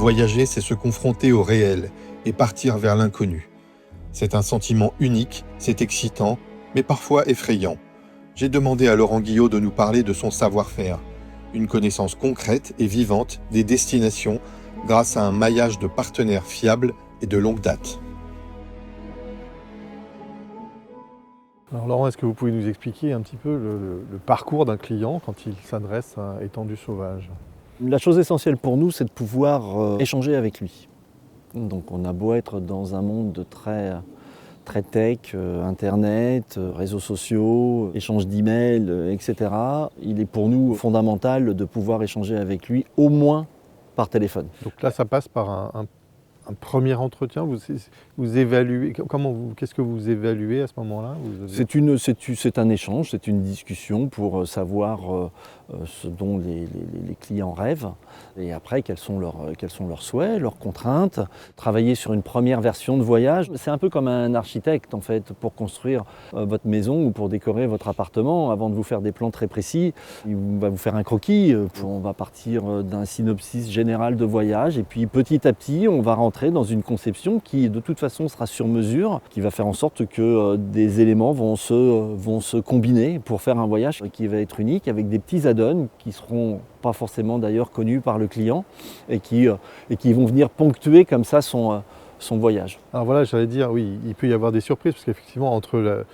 Voyager, c'est se confronter au réel et partir vers l'inconnu. C'est un sentiment unique, c'est excitant, mais parfois effrayant. J'ai demandé à Laurent Guillot de nous parler de son savoir-faire, une connaissance concrète et vivante des destinations grâce à un maillage de partenaires fiables et de longue date. Alors Laurent, est-ce que vous pouvez nous expliquer un petit peu le parcours d'un client quand il s'adresse à Étendue Sauvage? La chose essentielle pour nous, c'est de pouvoir échanger avec lui. Donc on a beau être dans un monde très tech, internet, réseaux sociaux, échange d'emails, etc. Il est pour nous fondamental de pouvoir échanger avec lui au moins par téléphone. Donc là, ça passe par un premier entretien. Vous évaluez, qu'est-ce que vous évaluez à ce moment-là? C'est un échange, c'est une discussion pour savoir ce dont les clients rêvent et après quels sont leurs souhaits, leurs contraintes. Travailler sur une première version de voyage, c'est un peu comme un architecte en fait pour construire votre maison ou pour décorer votre appartement. Avant de vous faire des plans très précis, il va vous faire un croquis. On va partir d'un synopsis général de voyage et puis petit à petit on va rentrer dans une conception qui de toute façon sera sur mesure, qui va faire en sorte que des éléments vont se combiner pour faire un voyage qui va être unique avec des petits add-ons qui seront pas forcément d'ailleurs connus par le client et qui vont venir ponctuer comme ça son voyage. Alors voilà, j'allais dire, oui, il peut y avoir des surprises parce qu'effectivement entre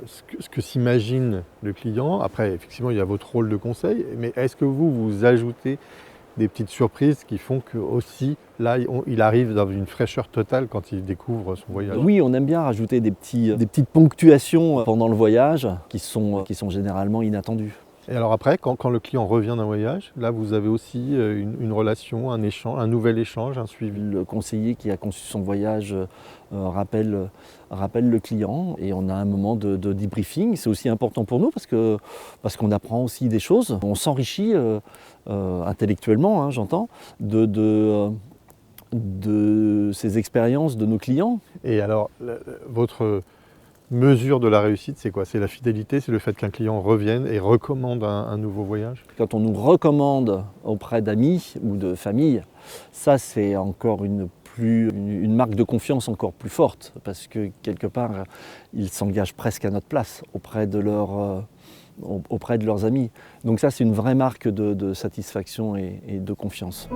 ce que s'imagine le client, après effectivement il y a votre rôle de conseil, mais est-ce que vous ajoutez des petites surprises qui font que aussi là il arrive dans une fraîcheur totale quand il découvre son voyage? Oui, on aime bien rajouter des petites ponctuations pendant le voyage qui sont généralement inattendues. Et alors après, quand le client revient d'un voyage, là vous avez aussi une relation, un échange, un nouvel échange, un suivi. Le conseiller qui a conçu son voyage rappelle le client et on a un moment de debriefing. C'est aussi important pour nous parce qu'on apprend aussi des choses. On s'enrichit intellectuellement, hein, j'entends, de ces expériences de nos clients. Et alors, votre mesure de la réussite, c'est quoi? C'est la fidélité, c'est le fait qu'un client revienne et recommande un nouveau voyage? Quand on nous recommande auprès d'amis ou de famille, ça c'est encore une marque de confiance encore plus forte parce que quelque part ils s'engagent presque à notre place auprès de leurs amis. Donc ça c'est une vraie marque de satisfaction et de confiance.